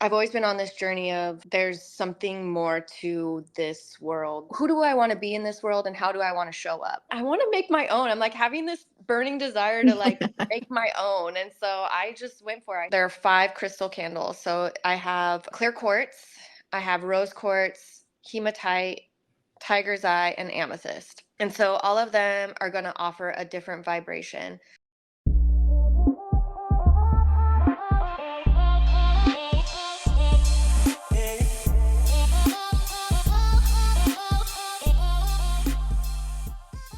I've always been on this journey of there's something more to this world. Who do I want to be in this world and how do I want to show up? I want to make my own. I'm like having this burning desire to like make my own. And so I just went for it. There are 5 crystal candles. So I have clear quartz, I have rose quartz, hematite, tiger's eye, and amethyst. And so all of them are going to offer a different vibration.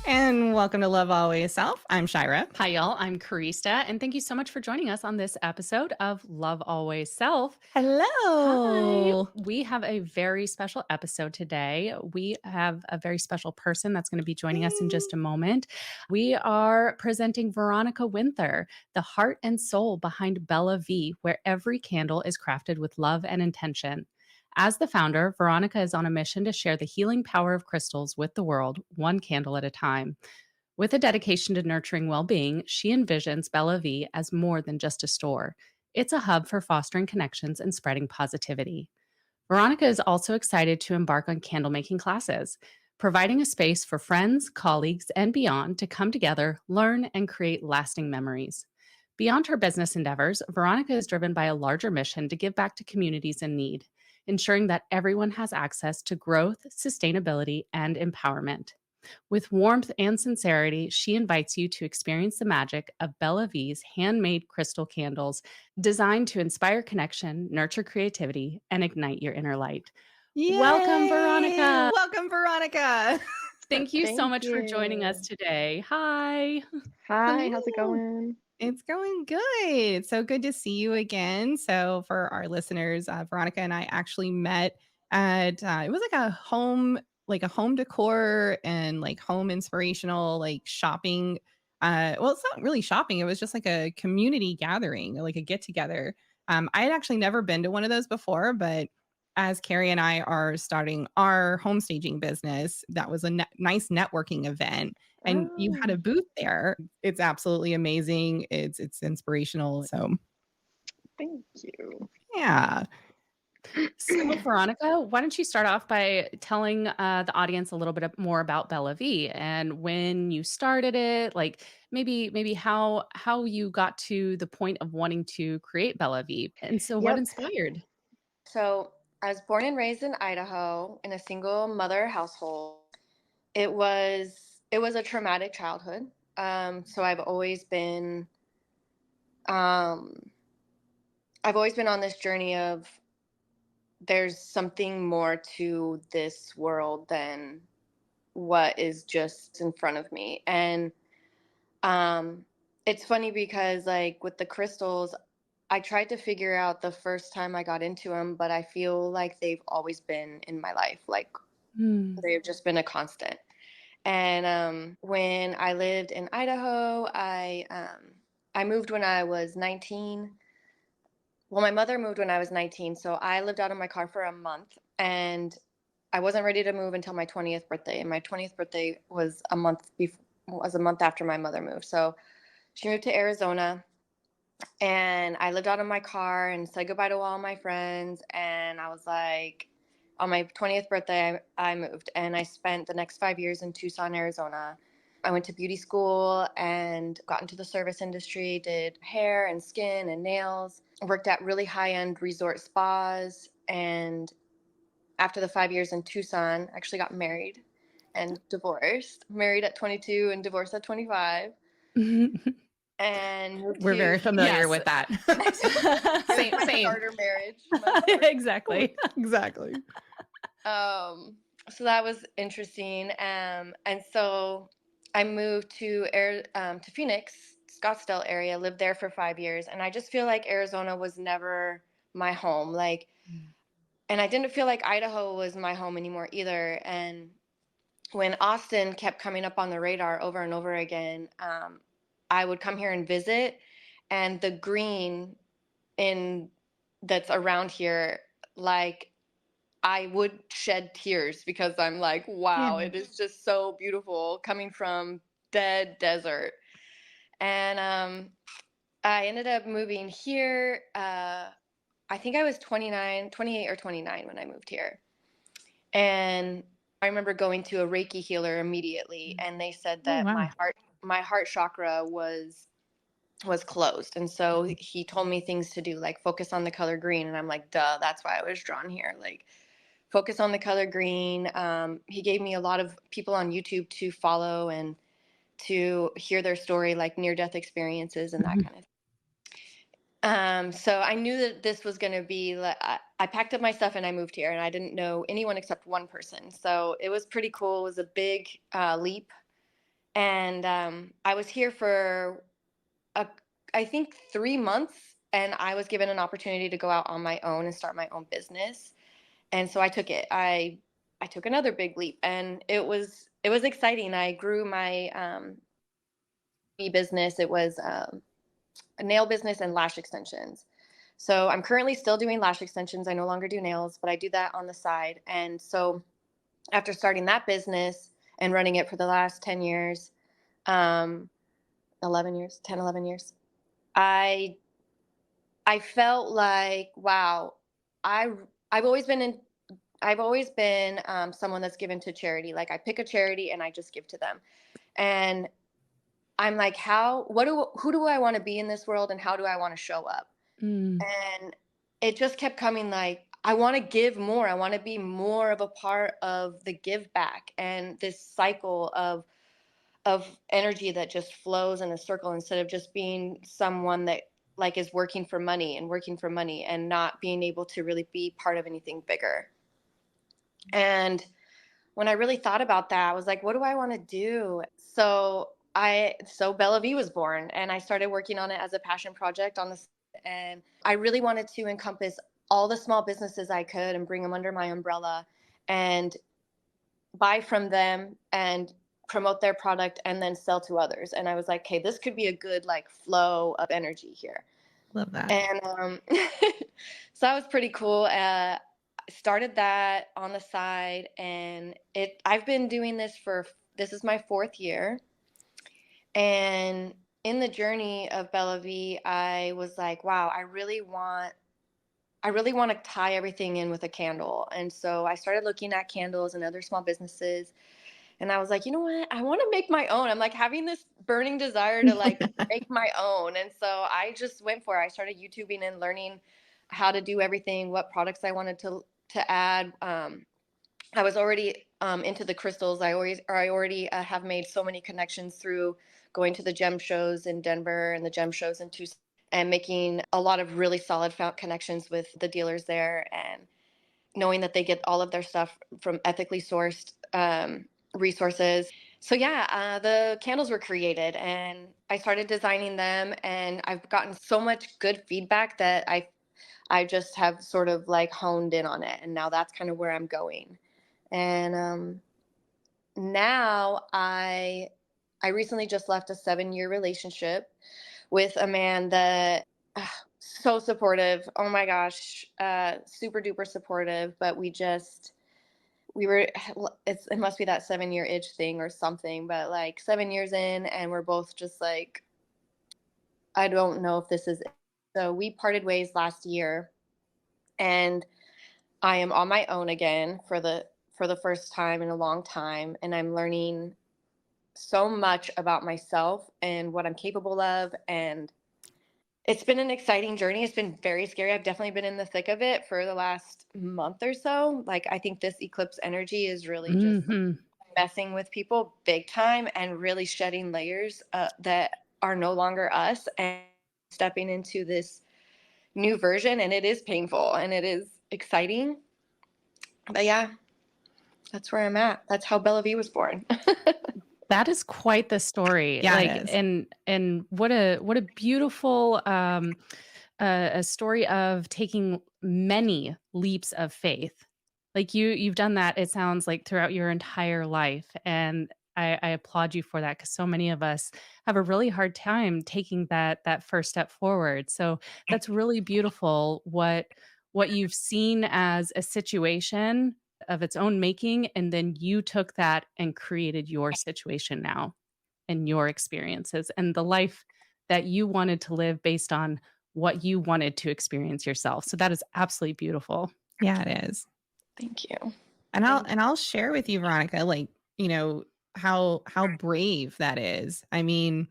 And welcome to Love Always Self. I'm Shyra. Hi, y'all. I'm Karista, and thank you so much for joining us on this episode of Love Always Self. Hi. Hello. We have a very special episode today. We have a very special person that's going to be joining us in just a moment. We are presenting Veronica Winther, the heart and soul behind BellaVee, where every candle is crafted with love and intention. As the founder, Veronica is on a mission to share the healing power of crystals with the world, one candle at a time. With a dedication to nurturing well being, she envisions BellaVee as more than just a store. It's a hub for fostering connections and spreading positivity. Veronica is also excited to embark on candle making classes, providing a space for friends, colleagues, and beyond to come together, learn, and create lasting memories. Beyond her business endeavors, Veronica is driven by a larger mission to give back to communities in need, ensuring that everyone has access to growth, sustainability, and empowerment. With warmth and sincerity, she invites you to experience the magic of BellaVee's handmade crystal candles designed to inspire connection, nurture creativity, and ignite your inner light. Welcome, Yay. Veronica. Welcome, Veronica. Thank you so Thank much for joining us you. today. Hi. Hi, how's it Hello. going? It's going good. It's so good to see you again. So, for our listeners, Veronica and I actually met at it was like a home decor and like home inspirational, like shopping. Well, it's not really shopping. It was just like a community gathering, like a get together. I had actually never been to one of those before, but as Carrie and I are starting our home staging business, that was a nice networking event and you had Oh, a booth there. It's absolutely amazing. It's inspirational. So, thank you. yeah. So, Veronica, why don't you start off by telling the audience a little bit more about BellaVee and when you started it, like maybe how you got to the point of wanting to create BellaVee, and so what Yep. inspired? So I was born and raised in Idaho in a single mother household. It was a traumatic childhood. So um, I've always been on this journey of there's something more to this world than what is just in front of me. And um, it's funny because like with the crystals, I tried to figure out the first time I got into them, but I feel like they've always been in my life. Like Mm. they've just been a constant. And when I lived in Idaho, I moved when I was 19. Well, my mother moved when I was 19, so I lived out of my car for a month, and I wasn't ready to move until my 20th birthday. And my 20th birthday was a month after my mother moved. So she moved to Arizona, and I lived out of my car and said goodbye to all my friends. And I was like, on my 20th birthday, I moved and I spent the next 5 years in Tucson, Arizona. I went to beauty school and got into the service industry, did hair and skin and nails, worked at really high end resort spas. And after the 5 years in Tucson, actually got married and divorced. Married at 22 and divorced at 25. And moved We're to very familiar Yes. with that. it was my Same. starter marriage. My starter. Exactly. Exactly. So that was interesting. And so I moved to Phoenix, Scottsdale area, lived there for 5 years, and I just feel like Arizona was never my home. Like, and I didn't feel like Idaho was my home anymore either. And when Austin kept coming up on the radar over and over again, I would come here and visit, and the green in that's around here, like I would shed tears because I'm like, Yeah. wow, it is just so beautiful coming from dead desert. And I ended up moving here. I think I was 29, 28 or 29 when I moved here. And I remember going to a Reiki healer immediately, and they said Oh, that wow. my heart chakra was closed. And so he told me things to do, like focus on the color green. And I'm like, duh, that's why I was drawn here. Like, focus on the color green. He gave me a lot of people on YouTube to follow and to hear their story, like near death experiences and that Mhm. kind of. So I knew that this was going to be. I packed up my stuff and I moved here, and I didn't know anyone except one person. So it was pretty cool. It was a big leap, and I was here for a, I think 3 months, and I was given an opportunity to go out on my own and start my own business. And so I took it. I took another big leap, and it was exciting. I grew my business. It was a nail business and lash extensions. So I'm currently still doing lash extensions. I no longer do nails, but I do that on the side. And so after starting that business and running it for the last 10 years, um, 11 years, 10, 11 years, I I felt like, wow, I I've always been in I've always been someone that's given to charity. Like I pick a charity and I just give to them. And I'm like, who do I want to be in this world, and how do I want to show up? Mm. And it just kept coming, like, I want to give more. I want to be more of a part of the give back and this cycle of energy that just flows in a circle, instead of just being someone that like is working for money and working for money and not being able to really be part of anything bigger. And when I really thought about that, I was like, what do I want to do? So BellaVee was born, and I started working on it as a passion project on this. And I really wanted to encompass all the small businesses I could and bring them under my umbrella and buy from them and promote their product and then sell to others. And I was like, okay, this could be a good like flow of energy here. Love that. And so that was pretty cool. Started that on the side, and I've been doing this is my 4th year. And in the journey of BellaVee, I was like, wow, I really want to tie everything in with a candle. And so I started looking at candles and other small businesses, and I was like, you know what? I want to make my own. I'm like having this burning desire to like make my own. And so I just went for it. I started YouTubing and learning how to do everything, what products I wanted to add. I was already into the crystals. I already have made so many connections through going to the gem shows in Denver and the gem shows in Tucson, and making a lot of really solid connections with the dealers there, and knowing that they get all of their stuff from ethically sourced resources. So yeah, the candles were created, and I started designing them, and I've gotten so much good feedback that I just have sort of like honed in on it, and now that's kind of where I'm going. And now I recently just left a 7-year relationship with a man that so supportive. Oh my gosh, super duper supportive. But we were it must be that 7-year itch thing or something. But like 7 years in, and we're both just like, I don't know if this is it. So we parted ways last year, and I am on my own again for the first time in a long time, and I'm learning so much about myself and what I'm capable of. And it's been an exciting journey. It's been very scary. I've definitely been in the thick of it for the last month or so. Like, I think this eclipse energy is really just Mhm. messing with people big time, and really shedding layers that are no longer us, and stepping into this new version. And it is painful and it is exciting. But yeah, that's where I'm at. That's how BellaVee was born. That is quite the story. Yeah, Like, it is. and what a beautiful a story of taking many leaps of faith. Like you've done that, it sounds like, throughout your entire life. And I applaud you for that, because so many of us have a really hard time taking that first step forward. So that's really beautiful what you've seen as a situation of its own making, and then you took that and created your situation now and your experiences and the life that you wanted to live based on what you wanted to experience yourself. So that is absolutely beautiful. Yeah, it is. Thank you. And Thank I'll share with you, Veronica, like, how brave that is. I mean,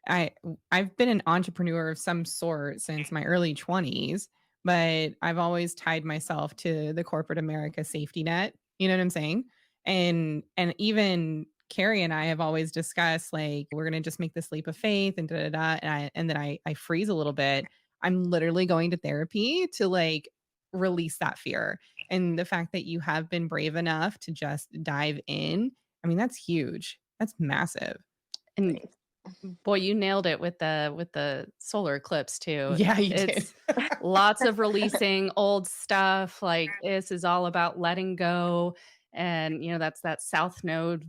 I I've been an entrepreneur of some sort since my early 20s, but I've always tied myself to the corporate America safety net. You know what I'm saying? And even Carrie and I have always discussed like we're gonna just make this leap of faith and da da da. And then I freeze a little bit. I'm literally going to therapy to like release that fear. And the fact that you have been brave enough to just dive in, I mean, that's huge. That's massive. And boy, you nailed it with the solar eclipse too. Yeah, you did. It's lots of releasing old stuff. Like this is all about letting go. And that's that south node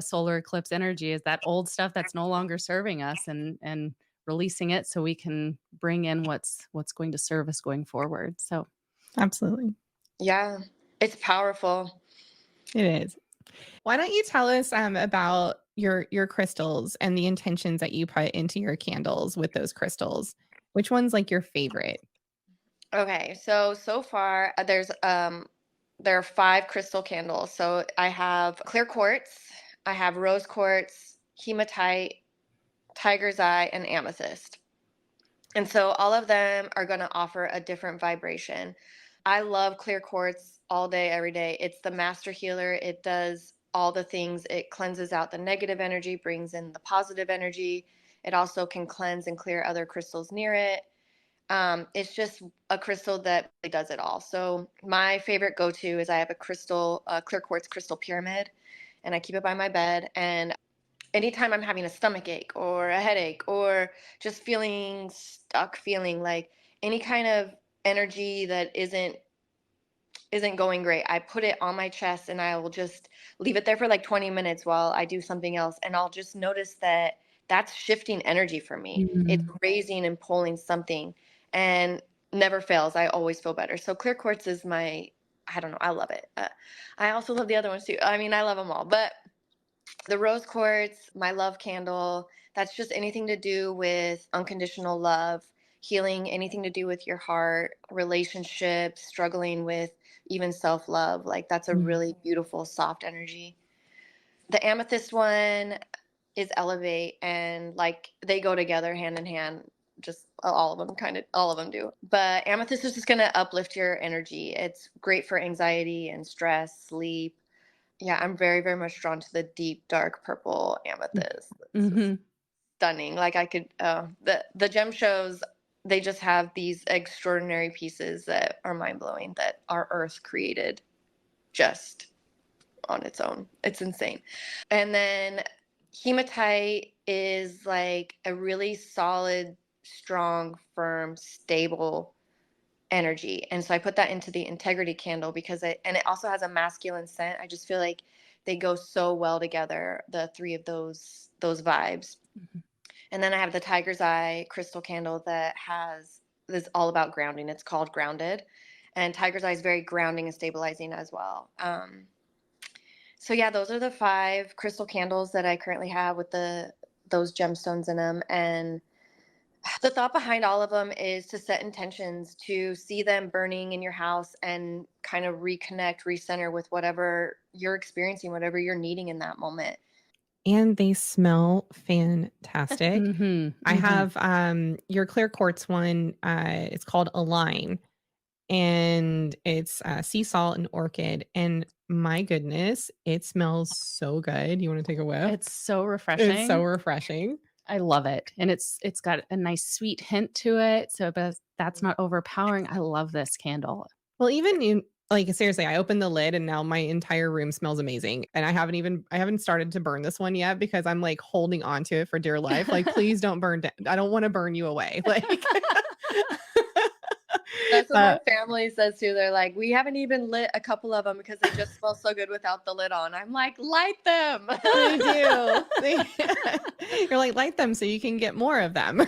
solar eclipse energy is that old stuff that's no longer serving us and releasing it so we can bring in what's going to serve us going forward. So Absolutely. Yeah, it's powerful. It is. Why don't you tell us about your crystals and the intentions that you put into your candles with those crystals? Which one's like your favorite? Okay, so far there are 5 crystal candles. So I have clear quartz, I have rose quartz, hematite, tiger's eye, and amethyst. And so all of them are going to offer a different vibration. I love clear quartz all day, every day. It's the master healer. It does all the things. It cleanses out the negative energy, brings in the positive energy. It also can cleanse and clear other crystals near it. It's just a crystal that really does it all. So my favorite go-to is I have a clear quartz crystal pyramid, and I keep it by my bed. And anytime I'm having a stomach ache or a headache or just feeling stuck, feeling like any kind of energy that isn't going great, I put it on my chest and I will just leave it there for like 20 minutes while I do something else, and I'll just notice that that's shifting energy for me. It's Mhm. raising and pulling something, and never fails. I always feel better. So clear quartz is my, I don't know, I love it. I also love the other ones too. I mean, I love them all, but the rose quartz, my love candle, that's just anything to do with unconditional love, healing, anything to do with your heart, relationships, struggling with even self love. Like that's a Mm. really beautiful, soft energy. The amethyst one is elevate, and like they go together hand in hand. Just all of them, kind of all of them do. But amethyst is just going to uplift your energy. It's great for anxiety and stress, sleep. Yeah, I'm very, very much drawn to the deep, dark purple amethyst. It's just Mhm. stunning. Like I could, the gem shows, they just have these extraordinary pieces that are mind blowing that our Earth created just on its own. It's insane. And then hematite is like a really solid, strong, firm, stable energy. And so I put that into the integrity candle because and it also has a masculine scent. I just feel like they go so well together, the three of those vibes. Mhm. And then I have the tiger's eye crystal candle that has this all about grounding. It's called grounded. And tiger's eye is very grounding and stabilizing as well. So yeah, those are the 5 crystal candles that I currently have with those gemstones in them. And the thought behind all of them is to set intentions, to see them burning in your house and kind of reconnect, recenter with whatever you're experiencing, whatever you're needing in that moment. And they smell fantastic. Mhm. I Mhm. have your clear quartz one. It's called Align, and it's sea salt and orchid. And my goodness, it smells so good. You want to take a whiff? It's so It's so refreshing. refreshing. I love it. And it's got a nice sweet hint to it, so but that's not overpowering. I love this candle. Well, even in like seriously, I opened the lid and now my entire room smells amazing. And I haven't started to burn this one yet because I'm like holding on to it for dear life. Like, please don't burn down. I don't want to burn you away. Like That's what uh, my family says too. They're like, we haven't even lit a couple of them because they just smell so good without the lid on. I'm like, light them. they do. You're like, light them so you can get more of them.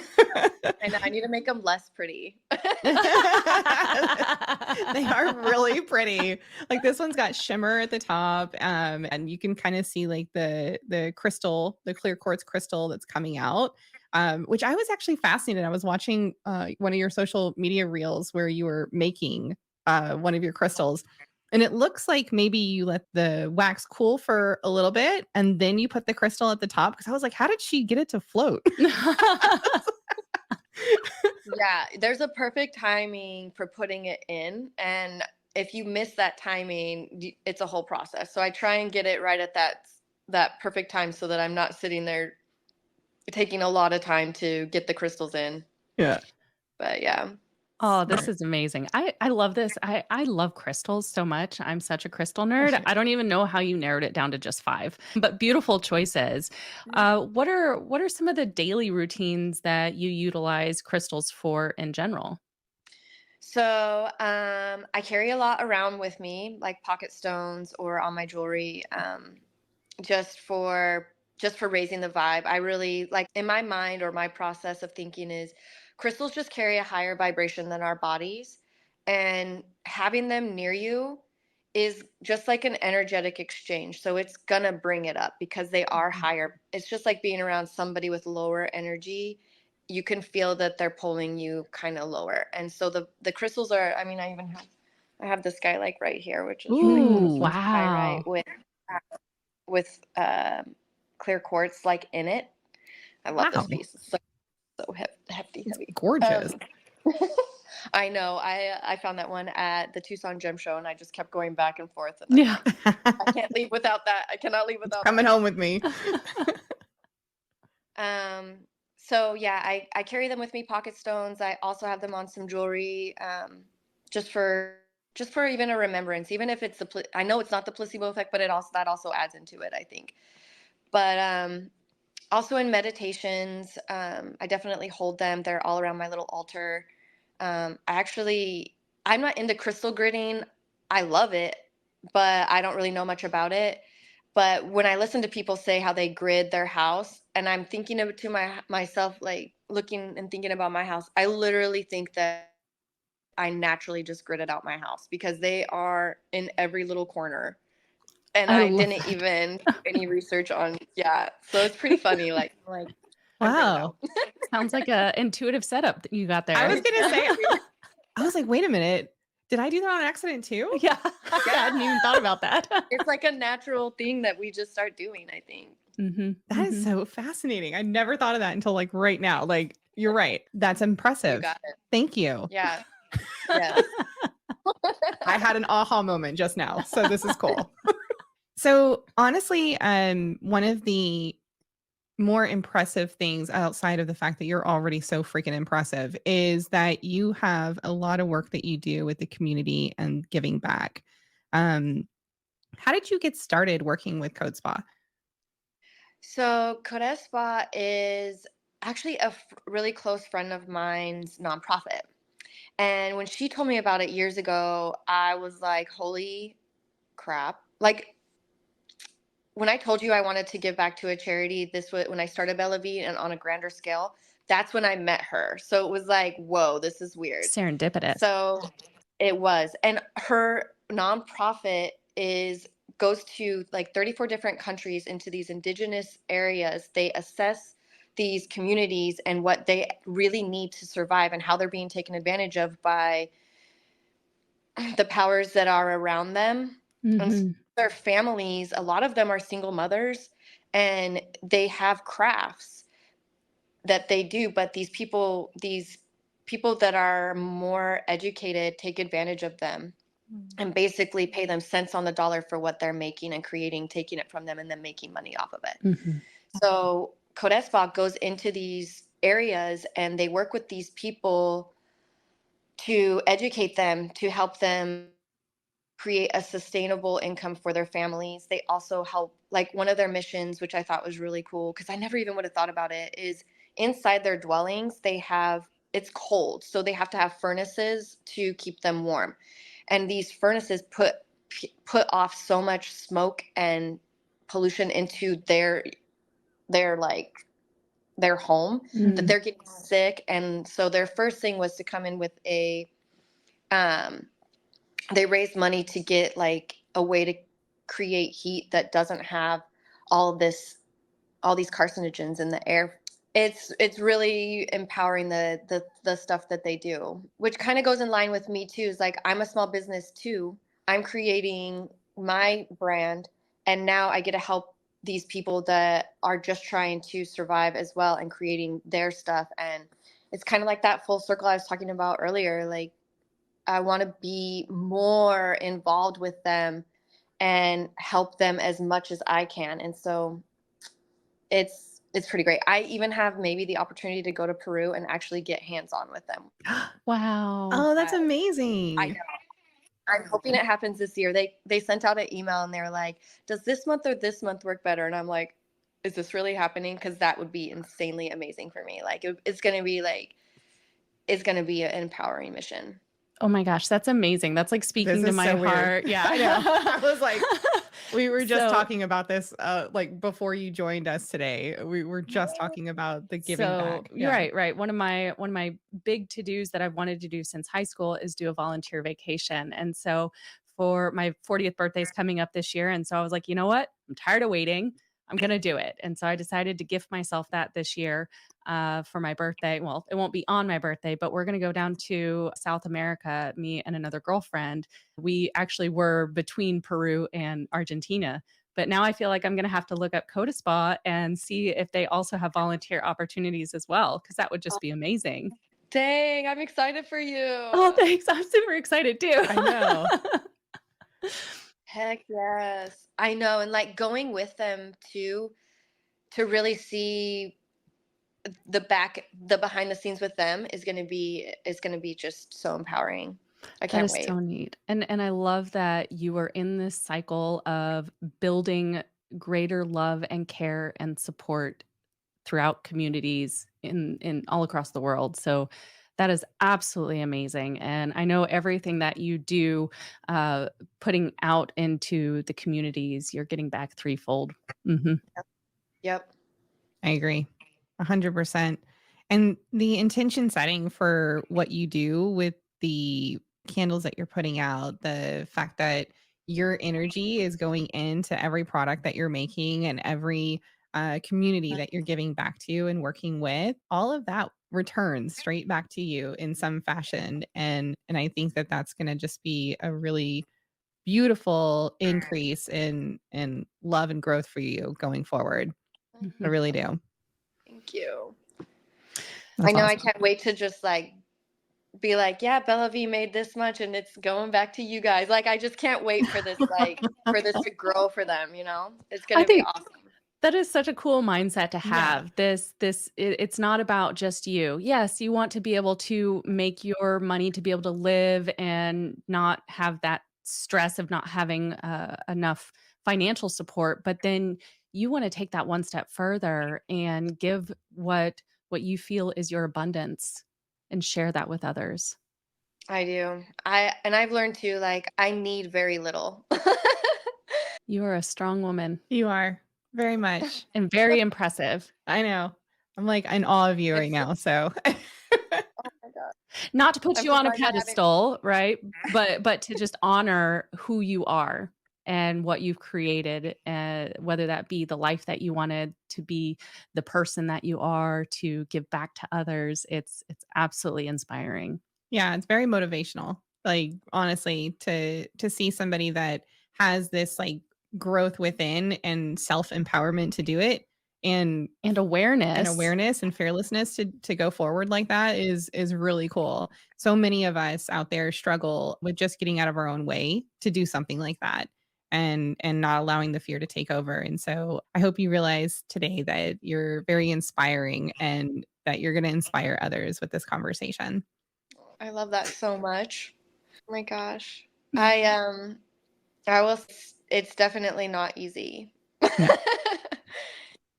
I know, I need to make them less pretty. They are really pretty. Like this one's got shimmer at the top, and you can kind of see like the crystal, the clear quartz crystal that's coming out. which I was actually fascinated. I was watching one of your social media reels where you were making one of your crystals. And it looks like maybe you let the wax cool for a little bit and then you put the crystal at the top. Because I was like, how did she get it to float? Yeah, there's a perfect timing for putting it in. And if you miss that timing, it's a whole process. So I try and get it right at that perfect time so that I'm not sitting there taking a lot of time to get the crystals in. Yeah. But yeah. Oh, this Smart. is amazing. I love this. I love crystals so much. I'm such a crystal nerd. I don't even know how you narrowed it down to just 5, but beautiful choices. What are some of the daily routines that you utilize crystals for in general? So I carry a lot around with me, like pocket stones or on my jewelry, just for raising the vibe. I really like in my mind, or my process of thinking is crystals just carry a higher vibration than our bodies, and having them near you is just like an energetic exchange. So it's gonna bring it up because they are higher. It's just like being around somebody with lower energy. You can feel that they're pulling you kind of lower. And so the crystals are, I mean, I have this guy like right here, which is really cool. Ooh, So it's wow. pyrite with clear quartz like in it. I love this Wow. piece. It's so hefty, It's heavy. gorgeous. I know. I found that one at the Tucson Gem Show, and I just kept going back and forth. And Yeah. I can't leave without that. I cannot leave without Coming that. home with me. So yeah, I carry them with me, pocket stones. I also have them on some jewelry, just for even a remembrance, even if it's I know it's not the placebo effect, but that also adds into it, I think. But also in meditations, I definitely hold them. They're all around my little altar. I'm not into crystal gridding. I love it, but I don't really know much about it. But when I listen to people say how they grid their house, and I'm thinking of myself, like looking and thinking about my house, I literally think that I naturally just gridded out my house because they are in every little corner. And I I love didn't that. even do any research on, yeah. So it's pretty funny. Like I'm gridded Wow. out. Sounds like a intuitive setup that you got I there. was gonna say, Exactly. I was like, wait a minute. Did I do that on accident too? Yeah. I hadn't even thought about that. It's like a natural thing that we just start doing, I think. Mhm. That is Mhm. so fascinating. I never thought of that until like right now. Like, you're right. That's You impressive. got it. Thank you. Yeah. Yes. I had an aha moment just now. So this is cool. So honestly, one of the more impressive things outside of the fact that you're already so freaking impressive is that you have a lot of work that you do with the community and giving back. Um, how did you get started working with Code Spa? So Karista is actually a really close friend of mine's nonprofit. And when she told me about it years ago, I was like, holy crap. Like when I told you I wanted to give back to a charity, this was when I started BellaVee and on a grander scale, that's when I met her. So it was like, whoa, this is weird. Serendipitous. So it was. And her nonprofit goes to like 34 different countries, into these indigenous areas. They assess these communities and what they really need to survive and how they're being taken advantage of by the powers that are around them. And so Mhm. their families, a lot of them are single mothers, and they have crafts that they do, but these people that are more educated take advantage of them and basically pay them cents on the dollar for what they're making and creating, taking it from them and then making money off of it. Mhm. So Codespa goes into these areas and they work with these people to educate them, to help them create a sustainable income for their families. They also help, like one of their missions, which I thought was really cool because I never even would have thought about it, is inside their dwellings, it's cold. So they have to have furnaces to keep them warm. And these furnaces put off so much smoke and pollution into their home that Mm. they're getting sick. And so their first thing was to come in with um, they raised money to get like a way to create heat that doesn't have all these carcinogens in the air it's really empowering the stuff that they do, which kind of goes in line with me too. Is like I'm a small business too. I'm creating my brand, and now I get to help these people that are just trying to survive as well and creating their stuff. And it's kind of like that full circle I was talking about earlier. Like I want to be more involved with them and help them as much as I can. And so it's pretty great. I even have maybe the opportunity to go to Peru and actually get hands-on with them. Wow. Oh, that's I amazing. know. I'm hoping it happens this year. They sent out an email and they're like, "Does this month or this month work better?" And I'm like, "Is this really happening? Because that would be insanely amazing for me. Like it's gonna be an empowering mission." Oh my gosh, that's amazing. That's like This speaking to is my so weird. heart. Yeah. I know. I was like, we were just So talking about this like before you joined us today. We were just talking about the giving So back. you're Yeah. right, right. One of my big to-dos that I've wanted to do since high school is do a volunteer vacation. And so for my 40th birthday is coming up this year. And so I was like, you know what? I'm tired of waiting. I'm gonna do it. And so I decided to gift myself that this year for my birthday. Well, it won't be on my birthday, but we're gonna go down to South America, me and another girlfriend. We actually were between Peru and Argentina, but now I feel like I'm going to have to look up Coda Spa and see if they also have volunteer opportunities as well, because that would just be amazing. Dang, I'm excited for Oh, you. thanks. I'm super excited too. I know. Heck yes. I know. And like going with them too to really see the behind the scenes with them is gonna be just so empowering. I That can't is wait. so neat. And I love that you are in this cycle of building greater love and care and support throughout communities in all across the world. So that is absolutely amazing. And I know everything that you do, uh, putting out into the communities, you're getting back threefold. Mhm. Yep. I agree. 100%. And the intention setting for what you do with the candles that you're putting out, the fact that your energy is going into every product that you're making and every community that you're giving back to and working with, all of that returns straight back to you in some fashion. And I think that that's going to just be a really beautiful increase in love and growth for you going forward. I Mhm. really do. Thank you. I That's know I awesome. can't wait to just like be like, yeah, BellaVee made this much and it's going back to you guys. Like I just can't wait for this to grow for them, you know? It's I gonna be think awesome. that is such a cool mindset to Yeah. have. It's not about just you. Yes, you want to be able to make your money to be able to live and not have that stress of not having enough financial support, but then you want to take that one step further and give what you feel is your abundance and share that with others. I do. I've learned too, like I need very little. You are a strong woman You are very much. and very impressive. I know. I'm like in awe of you right It's now. So oh my god. Not to put I'm you on a surprised I haven't pedestal, right? But to just honor who you are and what you've created, whether that be the life that you wanted to be, the person that you are, to give back to others. It's absolutely inspiring. yeah, it's very motivational. Like honestly, to see somebody that has this like growth within and self-empowerment to do it and And and awareness. awareness and fearlessness to go forward like that is really cool. So many of us out there struggle with just getting out of our own way to do something like that and not allowing the fear to take over. And so I hope you realize today that you're very inspiring and that you're going to inspire others with this conversation. I love that so much. Oh my gosh. I will it's definitely not easy. No.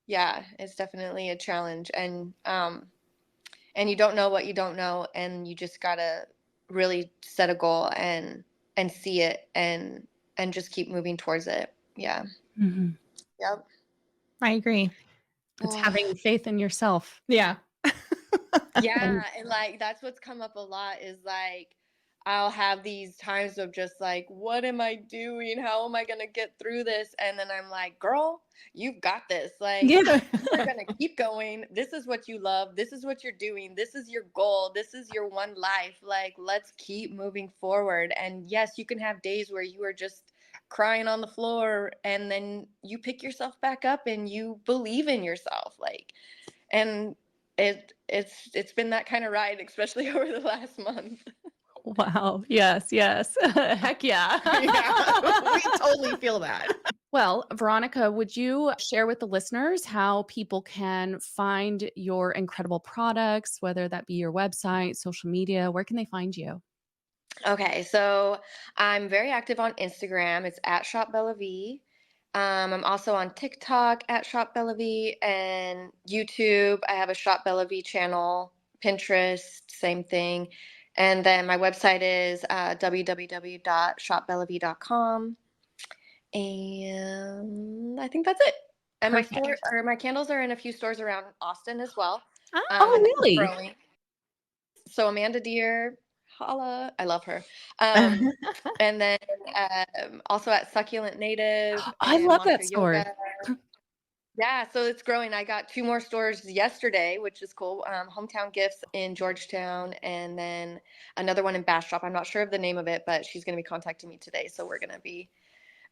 Yeah, it's definitely a challenge and you don't know what you don't know and you just got to really set a goal and see it and just keep moving towards it. Yeah. Mhm. Yep. I agree. It's Oh, having faith in yourself. Yeah. yeah, And and like that's what's come up a lot is like I'll have these times of just like, what am I doing? How am I going to get through this? And then I'm like, girl, you've got this. Like, Yeah. we're going to keep going. This is what you love. This is what you're doing. This is your goal. This is your one life. Like, let's keep moving forward. And yes, you can have days where you are just crying on the floor, and then you pick yourself back up and you believe in yourself. Like, and it's been that kind of ride, especially over the last month. Wow. Yes. Yes. Heck yeah. Yeah, we totally feel that. Well, Veronica, would you share with the listeners how people can find your incredible products, whether that be your website, social media? Where can they find you? Okay, so I'm very active on Instagram. It's at Shop BellaVee. I'm also on TikTok at Shop BellaVee, and YouTube. I have a Shop BellaVee channel. Pinterest, same thing. And then my website is www.shopbellavie.com. And I think that's it. And Perfect. my candles are in a few stores around Austin as well. Oh, And that's really? growing. So Amanda Deer, holla, I love her. Um, and then also at Succulent Native I and love Mantra that store. Yoga. Yeah, so it's growing. I got 2 more stores yesterday, which is cool. Hometown Gifts in Georgetown, and then another one in Bastrop. I'm not sure of the name of it, but she's going to be contacting me today, so we're going to be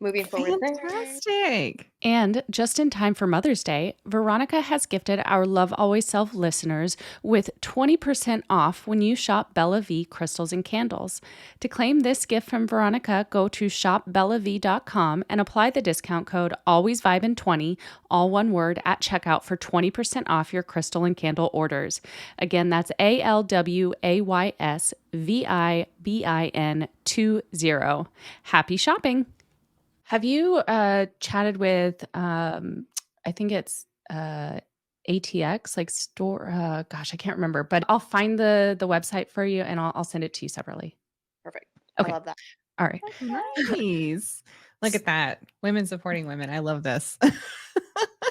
moving forward there. Fantastic. And just in time for Mother's Day, Veronica has gifted our Love Always Self listeners with 20% off when you shop BellaVee crystals and candles. To claim this gift from Veronica, go to shopbellavie.com and apply the discount code ALWAYSVIBIN20, all one word, at checkout for 20% off your crystal and candle orders. Again, that's ALWAYSVIBIN20. Happy shopping! Have you chatted with I think it's ATX, like store gosh, I can't remember, but I'll find the website for you and I'll send it to you separately. Perfect. Okay. I love that. All right. Nice. Look at that. Women supporting women. I love this.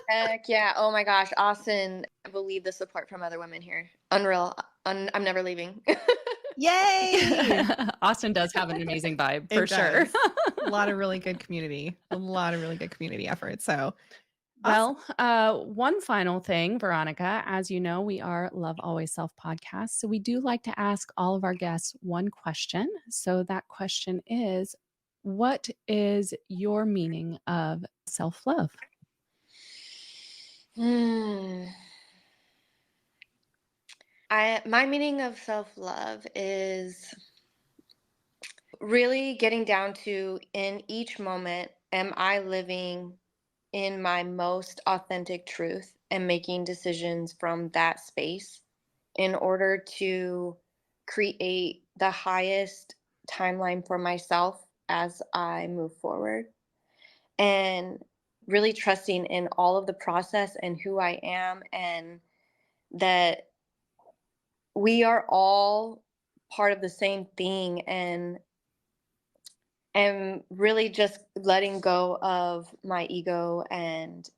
Heck yeah. Oh my gosh, Austin, I believe the support from other women here. Unreal. I'm never leaving. Yay! Austin does have an amazing vibe for It sure. does. A lot of really good community. A lot of really good community effort. So Well, one final thing, Veronica, as you know, we are Love Always Self podcast. So we do like to ask all of our guests one question. So that question is, what is your meaning of self-love? Hmm. My meaning of self-love is really getting down to, in each moment, am I living in my most authentic truth and making decisions from that space in order to create the highest timeline for myself as I move forward, and really trusting in all of the process and who I am, and that we are all part of the same thing, and really just letting go of my ego, and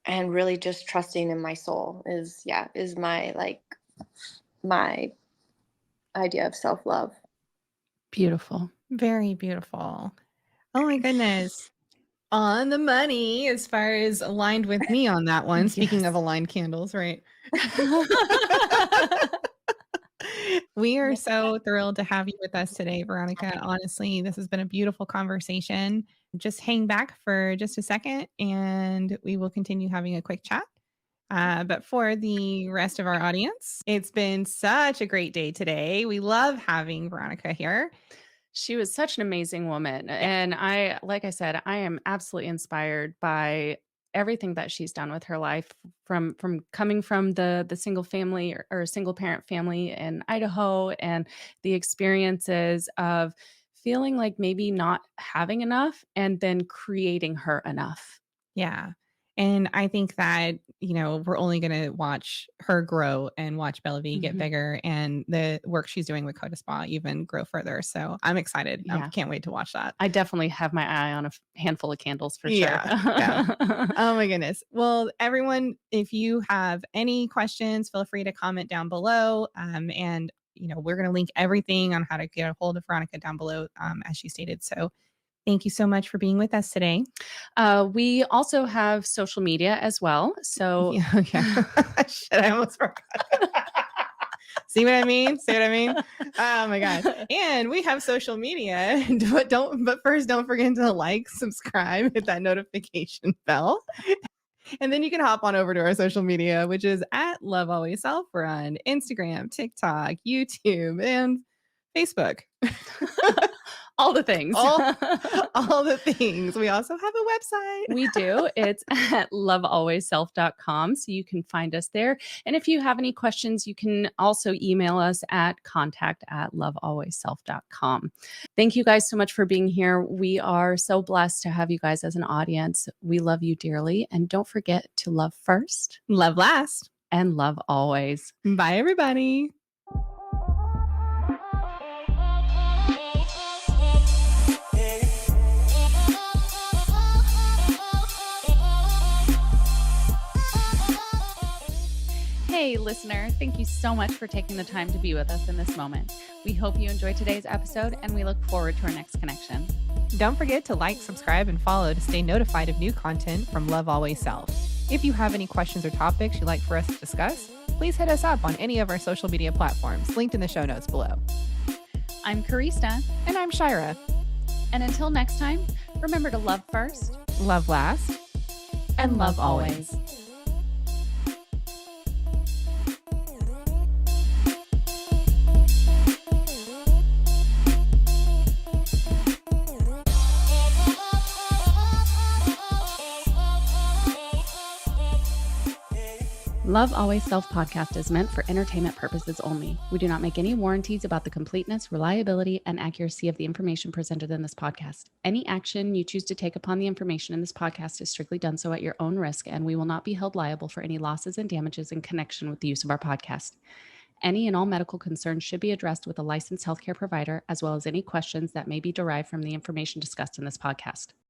really just trusting in my soul is my my idea of self-love. Beautiful. very beautiful. Oh my goodness. On the money as far as aligned with me on that one. Speaking of Yes. aligned candles, right? We are so thrilled to have you with us today, Veronica. Honestly, this has been a beautiful conversation. Just hang back for just a second and we will continue having a quick chat. But for the rest of our audience, it's been such a great day today. We love having Veronica here. She was such an amazing woman. Yeah. And like I said, I am absolutely inspired by everything that she's done with her life from coming from the single family or single parent family in Idaho, and the experiences of feeling like maybe not having enough and then creating her enough. Yeah. And I think that, we're only going to watch her grow and watch BellaVee get Mhm. bigger and the work she's doing with Coda Spa even grow further. So I'm excited. I Yeah. can't wait to watch that. I definitely have my eye on a handful of candles for Yeah. Yeah. sure. Oh my goodness. Well, everyone, if you have any questions, feel free to comment down below. And we're going to link everything on how to get a hold of Veronica down below, as she stated. So thank you so much for being with us today. We also have social media as well. So Yeah, okay. Shit, I almost forgot. See what I mean? See what I mean? Oh my God. And we have social media, but first don't forget to like, subscribe, hit that notification bell. And then you can hop on over to our social media, which is at Love Always Self. We're on Instagram, TikTok, YouTube, and Facebook. all the things. all the things. We also have a website. We do. It's at lovealwaysself.com. So you can find us there. And if you have any questions, you can also email us at contact@lovealwaysself.com. Thank you guys so much for being here. We are so blessed to have you guys as an audience. We love you dearly. And don't forget to love first, love last, and love always. Bye, everybody. Hey, listener, thank you so much for taking the time to be with us in this moment. We hope you enjoyed today's episode, and we look forward to our next connection. Don't forget to like, subscribe, and follow to stay notified of new content from Love Always Self. If you have any questions or topics you'd like for us to discuss, please hit us up on any of our social media platforms linked in the show notes below. I'm Karista. And I'm Shyra. And until next time, remember to love first, love last, and love always. Love Always Self podcast is meant for entertainment purposes only. We do not make any warranties about the completeness, reliability, and accuracy of the information presented in this podcast. Any action you choose to take upon the information in this podcast is strictly done so at your own risk, and we will not be held liable for any losses and damages in connection with the use of our podcast. Any and all medical concerns should be addressed with a licensed healthcare provider, as well as any questions that may be derived from the information discussed in this podcast.